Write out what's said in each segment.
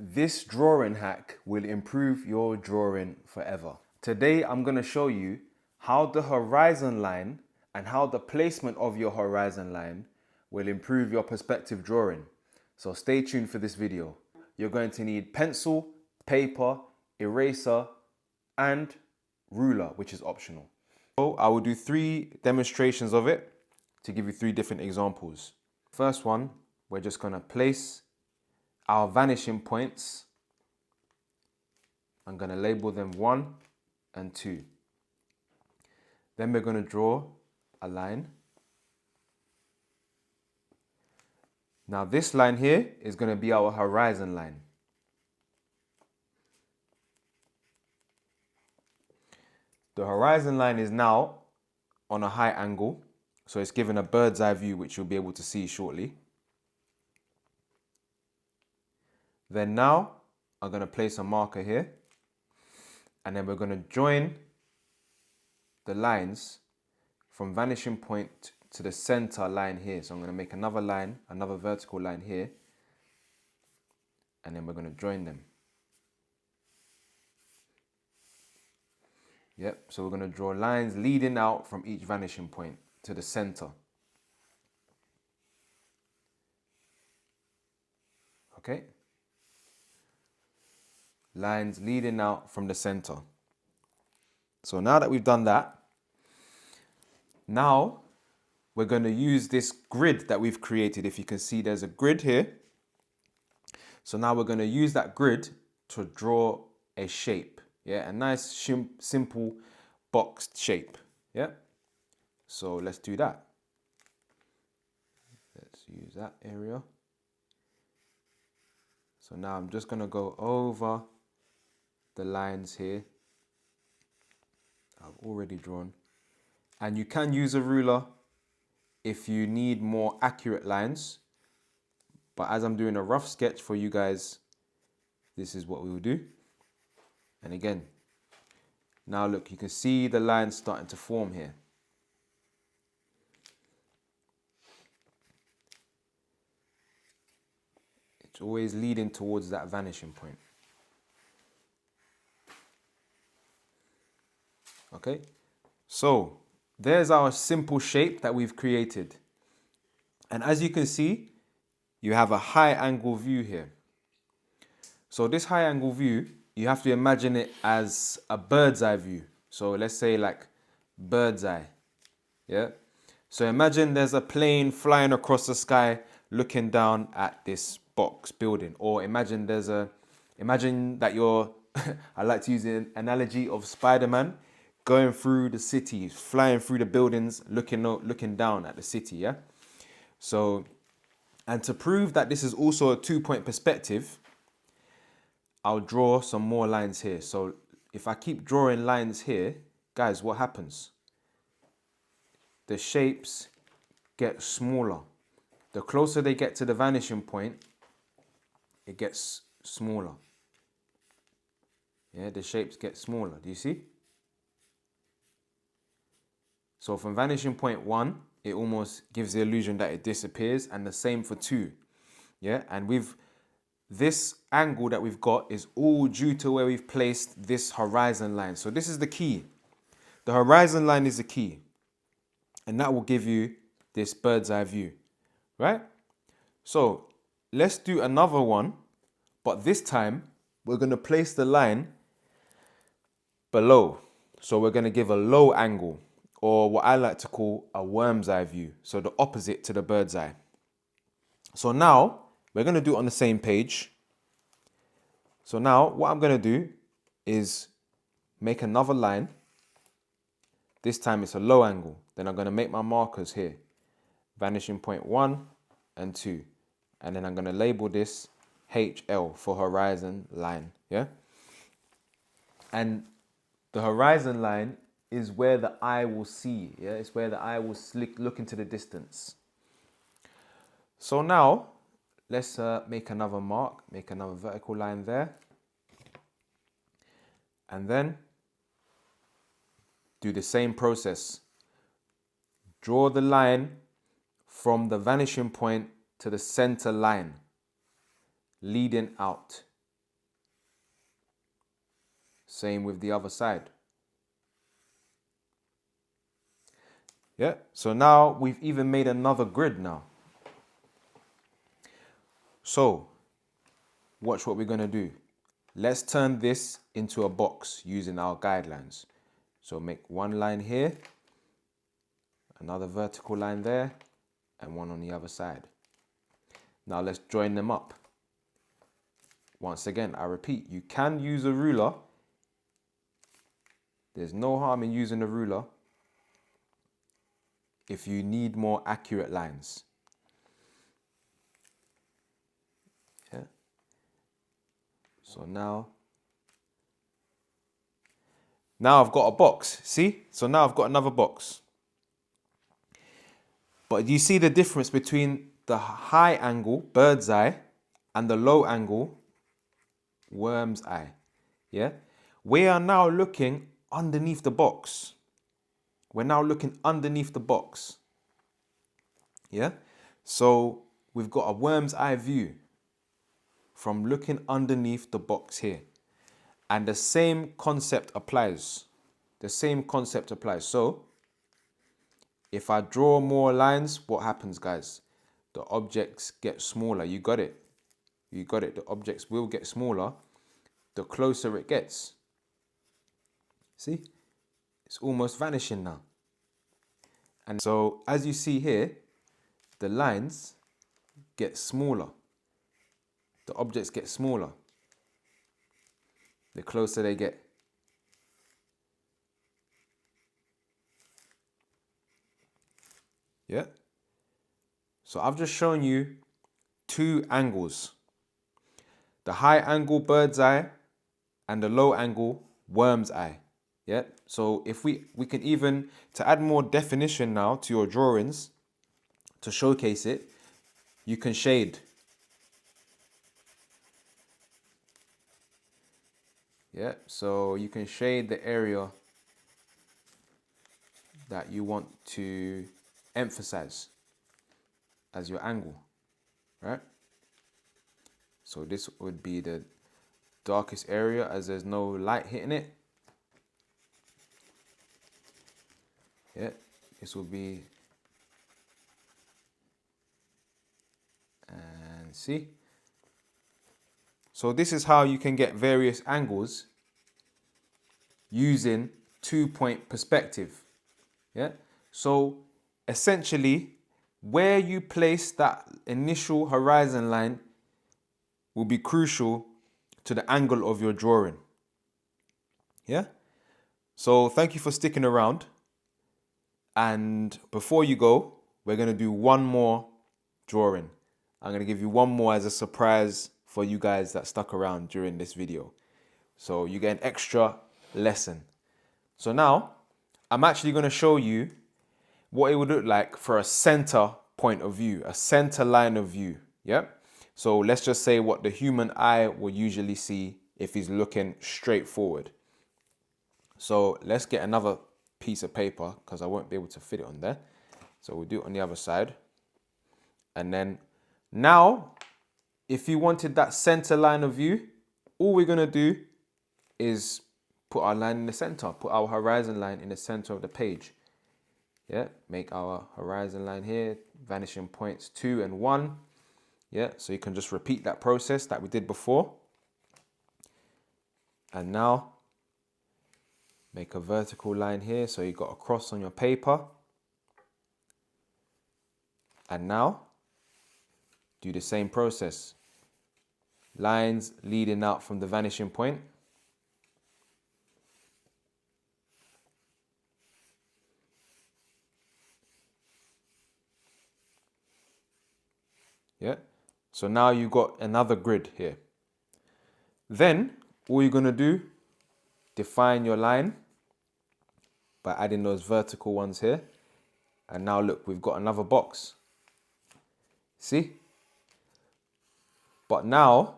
This drawing hack will improve your drawing forever. Today, I'm going to show you how the horizon line and how the placement of your horizon line will improve your perspective drawing. So stay tuned for this video. You're going to need pencil, paper, eraser, and ruler, which is optional. So I will do 3 demonstrations of it to give you 3 different examples. First one, we're just going to place our vanishing points. I'm going to label them 1 and 2. Then we're going to draw a line. Now this line here is going to be our horizon line. The horizon line is now on a high angle, so it's given a bird's eye view, which you'll be able to see shortly. Then now I'm going to place a marker here, and then we're going to join the lines from vanishing point to the center line here. So I'm going to make another line, another vertical line here, and then we're going to join them. Yep, so we're going to draw lines leading out from each vanishing point to the center. Okay? Lines leading out from the center. So now that we've done that, now we're going to use this grid that we've created. If you can see, there's a grid here. So now we're going to use that grid to draw a shape. Yeah, a nice simple boxed shape. Yeah. So let's do that. Let's use that area. So now I'm just going to go over the lines here I've already drawn. And you can use a ruler if you need more accurate lines. But as I'm doing a rough sketch for you guys, this is what we will do. And again, now look, you can see the lines starting to form here. It's always leading towards that vanishing point. Okay, so there's our simple shape that we've created. And as you can see, you have a high angle view here. So this high angle view, you have to imagine it as a bird's eye view. So let's say like bird's eye. Yeah. So imagine there's a plane flying across the sky looking down at this box building. Or imagine that you're, I like to use the analogy of Spider-Man going through the city, flying through the buildings, looking down at the city. Yeah. So, and to prove that this is also a 2-point perspective, I'll draw some more lines here. So if I keep drawing lines here, guys, what happens? The shapes get smaller. The closer they get to the vanishing point, it gets smaller. Yeah, the shapes get smaller. Do you see? So from vanishing point 1, it almost gives the illusion that it disappears, and the same for 2. Yeah, and this angle that we've got is all due to where we've placed this horizon line. So this is the key. The horizon line is the key. And that will give you this bird's eye view, right? So let's do another one, but this time we're going to place the line below. So we're going to give a low angle, or what I like to call a worm's eye view. So the opposite to the bird's eye. So now we're going to do it on the same page. So now what I'm going to do is make another line. This time it's a low angle. Then I'm going to make my markers here. Vanishing point 1 and 2. And then I'm going to label this HL for horizon line. Yeah. And the horizon line is where the eye will see. Yeah. It's where the eye will look into the distance. So now let's make another mark, make another vertical line there. And then do the same process. Draw the line from the vanishing point to the center line, leading out. Same with the other side. Yeah, so now we've even made another grid now. So watch what we're going to do. Let's turn this into a box using our guidelines. So make one line here, another vertical line there, and one on the other side. Now let's join them up. Once again, I repeat, you can use a ruler. There's no harm in using a ruler if you need more accurate lines. Yeah. So now I've got a box. See? So now I've got another box. But do you see the difference between the high angle, bird's eye, and the low angle, worm's eye? Yeah? We are now looking underneath the box. We're now looking underneath the box. Yeah? So we've got a worm's eye view from looking underneath the box here. And the same concept applies. The same concept applies. So if I draw more lines, what happens, guys? The objects get smaller. You got it. You got it. The objects will get smaller the closer it gets. See? It's almost vanishing now. And so as you see here, the lines get smaller. The objects get smaller the closer they get. Yeah? So I've just shown you two angles. The high angle bird's eye and the low angle worm's eye. Yeah? So if we can even, to add more definition now to your drawings, to showcase it, you can shade. Yeah, so you can shade the area that you want to emphasize as your angle, right? So this would be the darkest area as there's no light hitting it. Yeah, this will be, and see? So this is how you can get various angles using 2-point perspective. Yeah. So essentially, where you place that initial horizon line will be crucial to the angle of your drawing. Yeah. So thank you for sticking around. And before you go, we're going to do one more drawing. I'm going to give you one more as a surprise for you guys that stuck around during this video. So you get an extra lesson. So now I'm actually going to show you what it would look like for a center point of view, a center line of view. Yeah. So let's just say what the human eye will usually see if he's looking straight forward. So let's get another piece of paper because I won't be able to fit it on there. So we'll do it on the other side. And then now, if you wanted that center line of view, all we're going to do is put our line in the center, put our horizon line in the center of the page. Yeah, make our horizon line here, vanishing points 2 and 1. Yeah, so you can just repeat that process that we did before. And now make a vertical line here, so you got a cross on your paper. And now do the same process. Lines leading out from the vanishing point. Yeah. So now you've got another grid here. Then all you're going to do, define your line by adding those vertical ones here. And now look, we've got another box. See? But now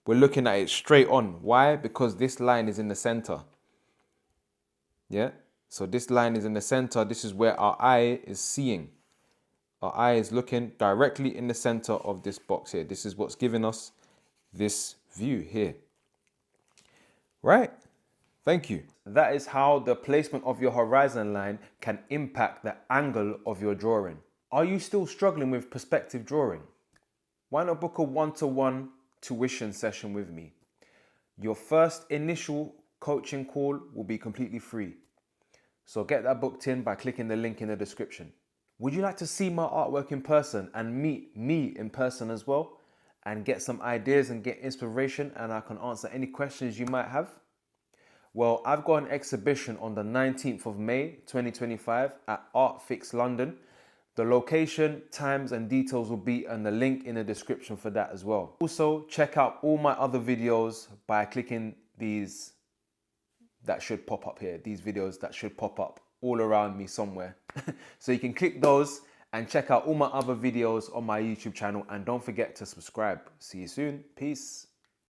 we're looking at it straight on. Why? Because this line is in the center. Yeah? So this line is in the center. This is where our eye is seeing. Our eye is looking directly in the center of this box here. This is what's giving us this view here. Right? Thank you. That is how the placement of your horizon line can impact the angle of your drawing. Are you still struggling with perspective drawing? Why not book a one-to-one tuition session with me? Your first initial coaching call will be completely free. So get that booked in by clicking the link in the description. Would you like to see my artwork in person and meet me in person as well? And get some ideas and get inspiration, and I can answer any questions you might have? Well, I've got an exhibition on the 19th of May 2025 at Art Fix London. The location, times and details will be in the link in the description for that as well. Also, check out all my other videos by clicking these that should pop up here. These videos that should pop up all around me somewhere. So you can click those and check out all my other videos on my YouTube channel. And don't forget to subscribe. See you soon. Peace.